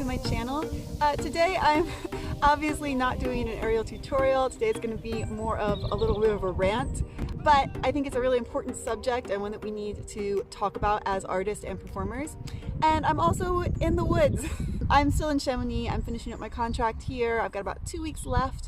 my channel. Today I'm obviously not doing an aerial tutorial. Today it's going to be more of a little bit of a rant, but I think it's a really important subject and one that we need to talk about as artists and performers. And I'm also in the woods. I'm still in Chamonix. I'm finishing up my contract here. I've got about 2 weeks left.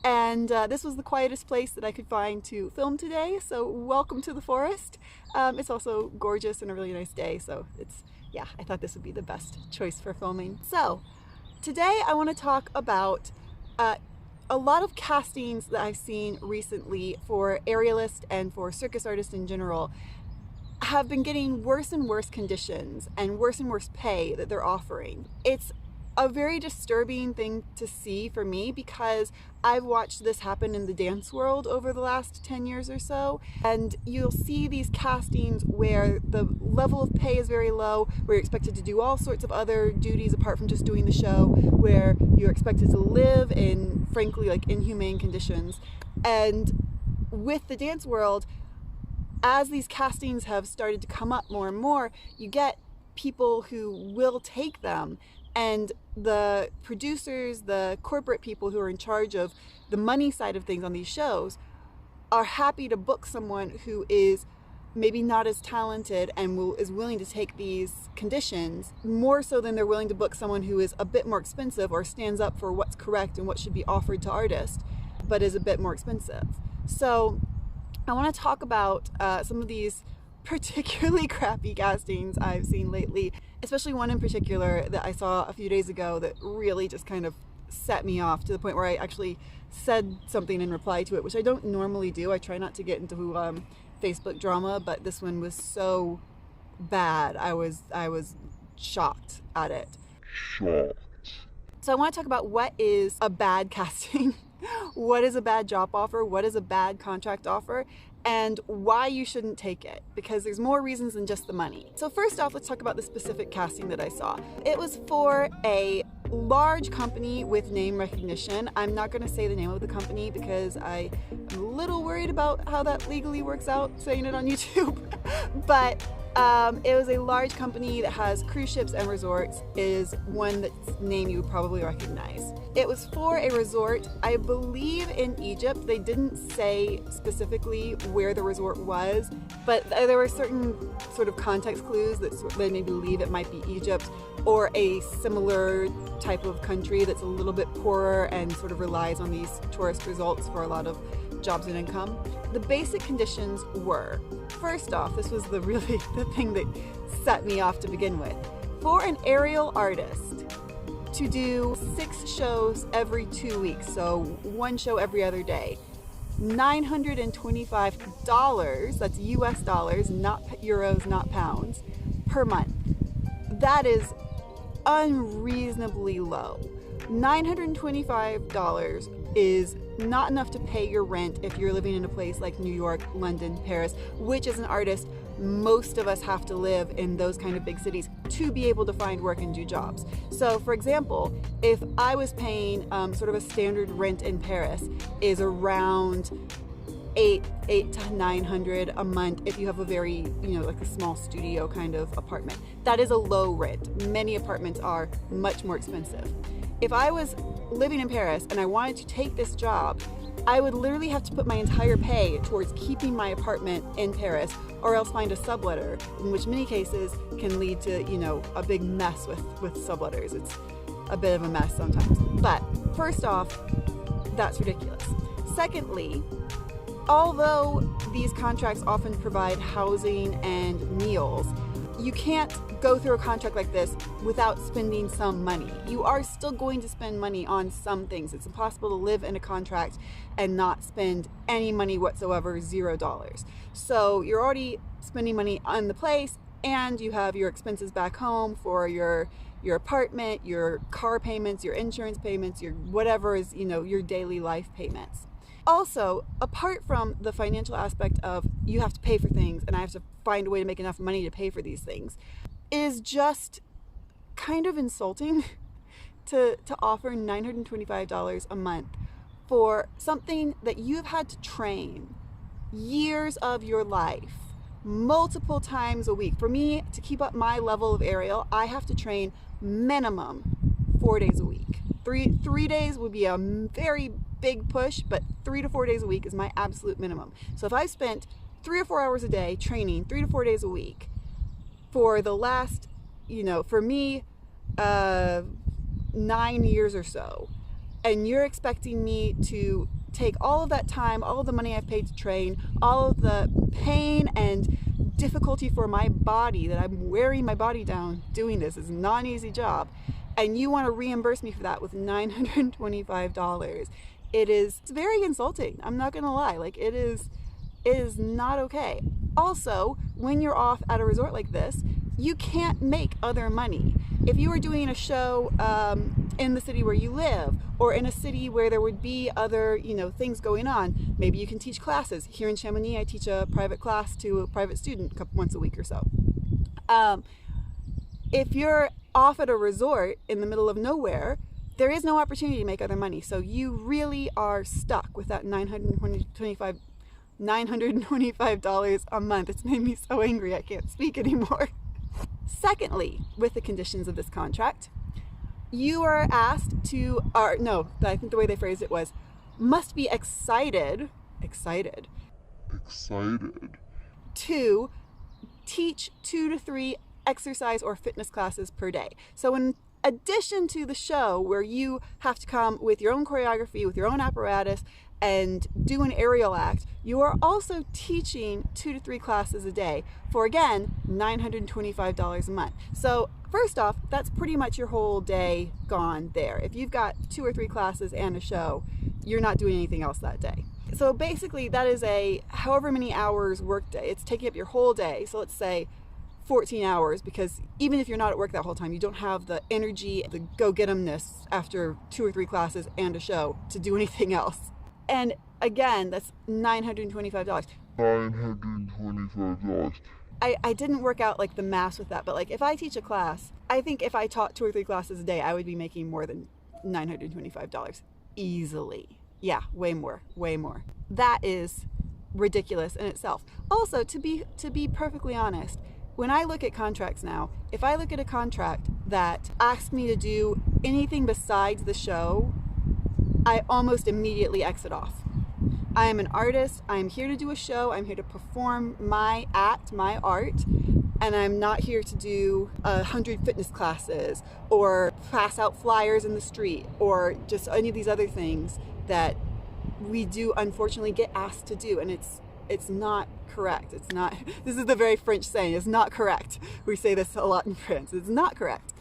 And this was the quietest place that I could find to film today, so welcome to the forest. It's also gorgeous and a really nice day, so yeah, I thought this would be the best choice for filming. So today I want to talk about a lot of castings that I've seen recently for aerialist and for circus artists in general have been getting worse and worse conditions and worse pay that they're offering. It's a very disturbing thing to see for me because I've watched this happen in the dance world over the last 10 years or so, and you'll see these castings where the level of pay is very low, where you're expected to do all sorts of other duties apart from just doing the show, where you're expected to live in, frankly, like inhumane conditions. And with the dance world, as these castings have started to come up more and more, you get people who will take them. And the producers, the corporate people who are in charge of the money side of things on these shows are happy to book someone who is maybe not as talented and is willing to take these conditions more so than they're willing to book someone who is a bit more expensive or stands up for what's correct and what should be offered to artists, but is a bit more expensive. So I want to talk about some of these particularly crappy castings I've seen lately, especially one in particular that I saw a few days ago that really just kind of set me off to the point where I actually said something in reply to it, which I don't normally do. I try not to get into Facebook drama, but this one was so bad. I was shocked at it. So I want to talk about what is a bad casting, what is a bad job offer, what is a bad contract offer, and why you shouldn't take it, because there's more reasons than just the money. So first off, let's talk about the specific casting that I saw. It was for a large company with name recognition. I'm not going to say the name of the company because I'm a little worried about how that legally works out, saying it on YouTube. But it was a large company that has cruise ships and resorts, is one that's name you would probably recognize. It was for a resort, I believe in Egypt. They didn't say specifically where the resort was, but there were certain sort of context clues that made me believe it might be Egypt or a similar type of country that's a little bit poorer and sort of relies on these tourist results for a lot of jobs and income. The basic conditions were, first off, this was the thing that set me off to begin with. For an aerial artist to do 6 shows every 2 weeks, so 1 show every other day, $925, that's US dollars, not euros, not pounds, per month. That is unreasonably low. $925 is not enough to pay your rent if you're living in a place like New York, London, Paris, which as an artist, most of us have to live in those kind of big cities to be able to find work and do jobs. So for example, if I was paying sort of a standard rent in Paris is around $800 to $900 a month if you have a very, like a small studio kind of apartment. That is a low rent. Many apartments are much more expensive. If I was living in Paris and I wanted to take this job, I would literally have to put my entire pay towards keeping my apartment in Paris, or else find a subletter, in which many cases can lead to, a big mess with subletters. It's a bit of a mess sometimes. But first off, that's ridiculous. Secondly, although these contracts often provide housing and meals, you can't go through a contract like this without spending some money. You are still going to spend money on some things. It's impossible to live in a contract and not spend any money whatsoever, $0. So you're already spending money on the place, and you have your expenses back home for your apartment, your car payments, your insurance payments, your whatever is, your daily life payments. Also, apart from the financial aspect of you have to pay for things and I have to find a way to make enough money to pay for these things, it is just kind of insulting to offer $925 a month for something that you've had to train years of your life, multiple times a week. For me, to keep up my level of aerial, I have to train minimum 4 days a week. Three days would be a very big push, but 3 to 4 days a week is my absolute minimum. So if I've spent 3 or 4 hours a day training 3 to 4 days a week for the last, for me, 9 years or so, and you're expecting me to take all of that time, all of the money I've paid to train, all of the pain and difficulty for my body, that I'm wearing my body down doing this, is not an easy job, and you want to reimburse me for that with $925. It's very insulting. I'm not gonna lie. It is not okay. Also, when you're off at a resort like this, you can't make other money. If you were doing a show in the city where you live, or in a city where there would be other, things going on, maybe you can teach classes. Here in Chamonix, I teach a private class to a private student once a week or so. If you're off at a resort in the middle of nowhere, there is no opportunity to make other money. So you really are stuck with that $925 a month. It's made me so angry I can't speak anymore. Secondly, with the conditions of this contract, you are asked to, I think the way they phrased it was, must be excited to teach 2 to 3 exercise or fitness classes per day. So in addition to the show, where you have to come with your own choreography, with your own apparatus, and do an aerial act, you are also teaching 2 to 3 classes a day for, again, $925 a month. So first off, that's pretty much your whole day gone there. If you've got 2 or 3 classes and a show, you're not doing anything else that day. So basically that is a however many hours work day. It's taking up your whole day. So let's say 14 hours, because even if you're not at work that whole time, you don't have the energy, the go-get-emness after 2 or 3 classes and a show to do anything else. And again, that's $925. I didn't work out the math with that, but if I teach a class, I think if I taught 2 or 3 classes a day, I would be making more than $925 easily. Yeah, way more. That is ridiculous in itself. Also, to be perfectly honest, when I look at contracts now, if I look at a contract that asks me to do anything besides the show, I almost immediately exit off. I am an artist. I am here to do a show. I'm here to perform my act, my art, and I'm not here to do 100 fitness classes or pass out flyers in the street or just any of these other things that we do unfortunately get asked to do, and it's not correct. It's not, this is the very French saying, it's not correct. We say this a lot in France. It's not correct.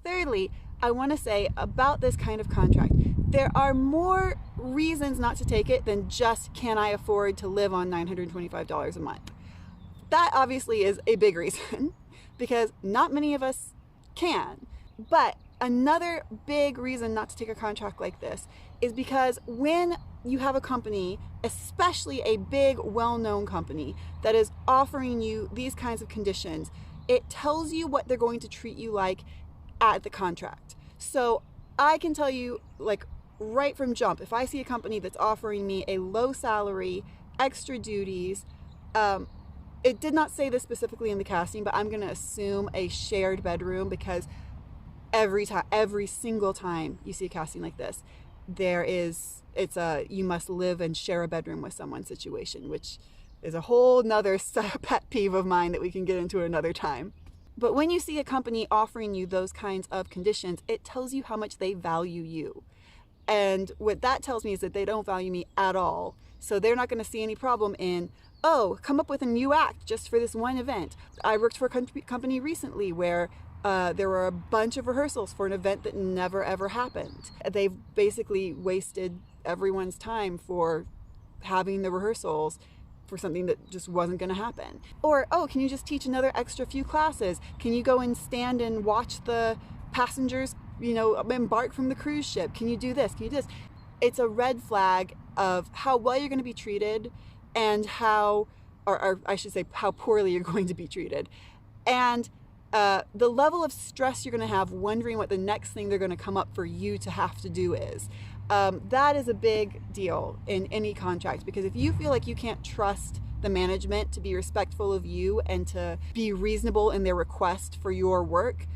Thirdly, I want to say about this kind of contract, there are more reasons not to take it than just, can I afford to live on $925 a month? That obviously is a big reason because not many of us can. But another big reason not to take a contract like this is because when you have a company, especially a big, well-known company that is offering you these kinds of conditions, it tells you what they're going to treat you like at the contract. So I can tell you, right from jump, if I see a company that's offering me a low salary, extra duties, it did not say this specifically in the casting, but I'm going to assume a shared bedroom, because every single time you see a casting like this, it's a you must live and share a bedroom with someone situation, which is a whole nother pet peeve of mine that we can get into another time. But when you see a company offering you those kinds of conditions, it tells you how much they value you. And what that tells me is that they don't value me at all. So they're not going to see any problem in, come up with a new act just for this one event. I worked for a company recently where there were a bunch of rehearsals for an event that never ever happened. They've basically wasted everyone's time for having the rehearsals for something that just wasn't going to happen. Or, can you just teach another extra few classes? Can you go and stand and watch the passengers, embark from the cruise ship? Can you do this? Can you do this? It's a red flag of how well you're going to be treated and how poorly you're going to be treated. And the level of stress you're going to have wondering what the next thing they're going to come up for you to have to do is. That is a big deal in any contract, because if you feel like you can't trust the management to be respectful of you and to be reasonable in their request for your work,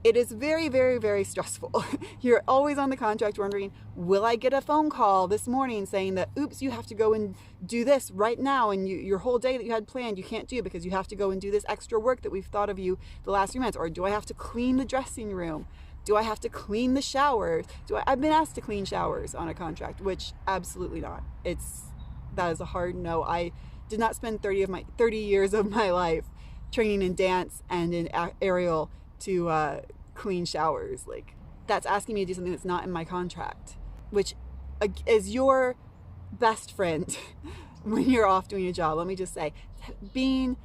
It is very, very, very stressful. You're always on the contract wondering, will I get a phone call this morning saying that, oops, you have to go and do this right now, and your whole day that you had planned you can't do because you have to go and do this extra work that we've thought of you the last few months? Or do I have to clean the dressing room? Do I have to clean the showers? I've been asked to clean showers on a contract, which absolutely not. That is a hard no. I did not spend 30 years of my life training in dance and in aerial to clean showers. Like, that's asking me to do something that's not in my contract, which is your best friend when you're off doing a job. Let me just say, being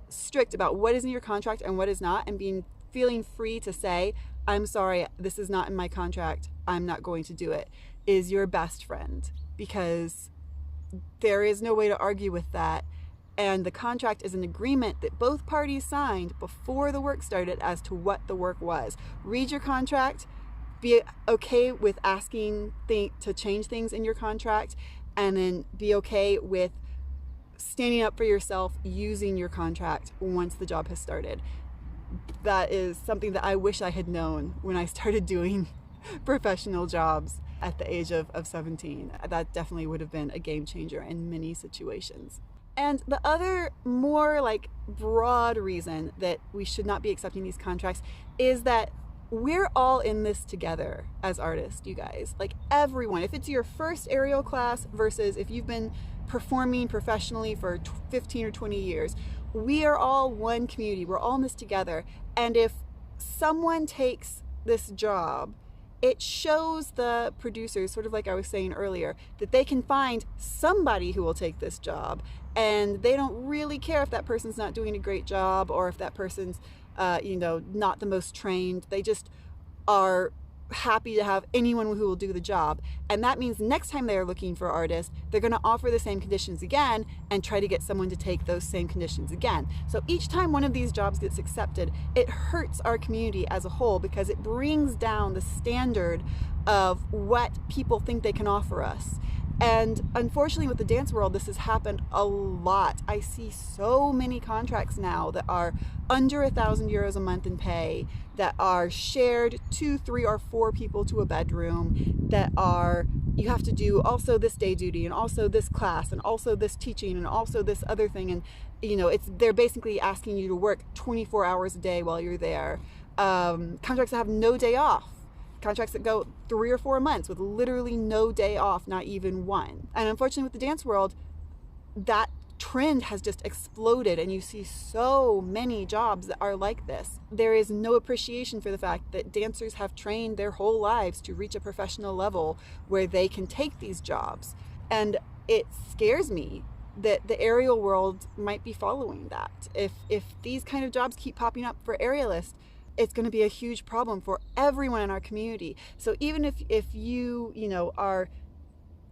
strict about what is in your contract and what is not, and feeling free to say, I'm sorry, this is not in my contract, I'm not going to do it, is your best friend, because there is no way to argue with that. And the contract is an agreement that both parties signed before the work started as to what the work was. Read your contract, be okay with asking to change things in your contract, and then be okay with standing up for yourself using your contract once the job has started. That is something that I wish I had known when I started doing professional jobs at the age of 17. That definitely would have been a game changer in many situations. And the other more like broad reason that we should not be accepting these contracts is that we're all in this together as artists, you guys. Like, everyone. If it's your first aerial class versus if you've been performing professionally for 15 or 20 years, we are all one community. We're all in this together. And if someone takes this job, it shows the producers, sort of like I was saying earlier, that they can find somebody who will take this job. And they don't really care if that person's not doing a great job or if that person's, not the most trained. They just are happy to have anyone who will do the job. And that means next time they're looking for artists, they're going to offer the same conditions again and try to get someone to take those same conditions again. So each time one of these jobs gets accepted, it hurts our community as a whole because it brings down the standard of what people think they can offer us. And unfortunately with the dance world, this has happened a lot. I see so many contracts now that are under €1,000 a month in pay, that are shared 2, 3, or 4 people to a bedroom, that are, you have to do also this day duty and also this class and also this teaching and also this other thing. And they're basically asking you to work 24 hours a day while you're there. Contracts that have no day off. Contracts that go 3 or 4 months with literally no day off, not even one. And unfortunately with the dance world, that trend has just exploded, and you see so many jobs that are like this. There is no appreciation for the fact that dancers have trained their whole lives to reach a professional level where they can take these jobs. And it scares me that the aerial world might be following that. If these kind of jobs keep popping up for aerialists, it's going to be a huge problem for everyone in our community. So even if you are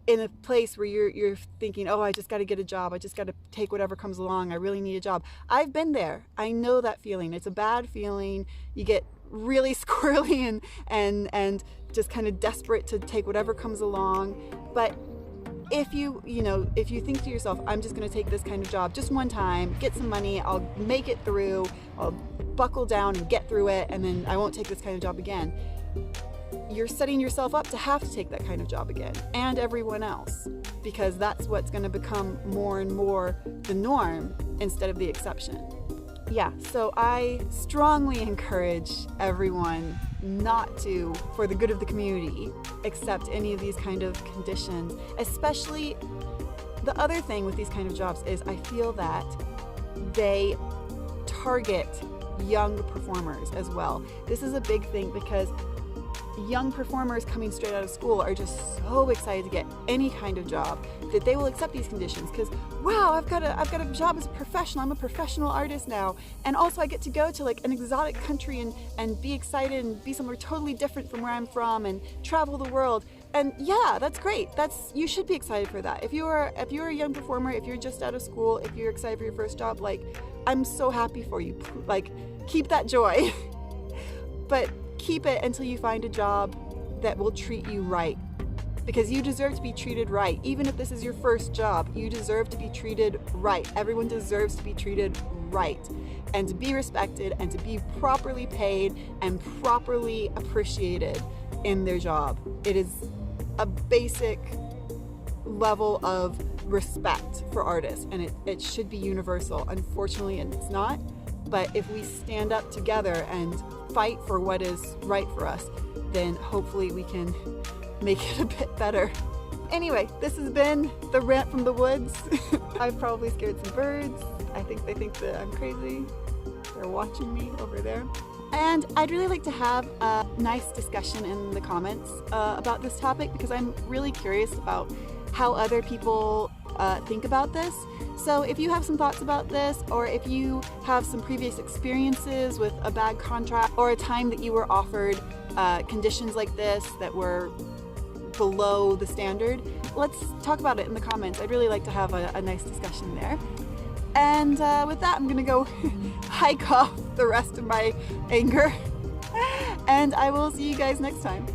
in a place where you're thinking, oh, I just got to get a job, I just got to take whatever comes along, I really need a job. I've been there. I know that feeling. It's a bad feeling. You get really squirrely and just kind of desperate to take whatever comes along. But if you think to yourself, I'm just going to take this kind of job just one time, get some money, I'll make it through, I'll buckle down and get through it, and then I won't take this kind of job again. You're setting yourself up to have to take that kind of job again, and everyone else, because that's what's going to become more and more the norm instead of the exception. Yeah, so I strongly encourage everyone not to, for the good of the community, accept any of these kind of conditions. Especially, the other thing with these kind of jobs is I feel that they target young performers as well. This is a big thing because young performers coming straight out of school are just so excited to get any kind of job that they will accept these conditions because, wow, I've got a job as a professional. I'm a professional artist now, and also I get to go to like an exotic country and be excited and be somewhere totally different from where I'm from and travel the world. And yeah, that's great. You should be excited for that. If you're a young performer, if you're just out of school, if you're excited for your first job, like, I'm so happy for you. Like, keep that joy. But keep it until you find a job that will treat you right, because you deserve to be treated right. Even if this is your first job, you deserve to be treated right. Everyone deserves to be treated right. and to be respected and to be properly paid and properly appreciated in their job. It is a basic level of respect for artists, and it should be universal. Unfortunately, it's not. But if we stand up together and fight for what is right for us, then hopefully we can make it a bit better. Anyway, this has been the rant from the woods. I've probably scared some birds. I think they think that I'm crazy. They're watching me over there. And I'd really like to have a nice discussion in the comments about this topic, because I'm really curious about how other people think about this. So if you have some thoughts about this, or if you have some previous experiences with a bad contract, or a time that you were offered conditions like this that were below the standard, let's talk about it in the comments. I'd really like to have a nice discussion there. And with that, I'm gonna go hike off the rest of my anger, and I will see you guys next time.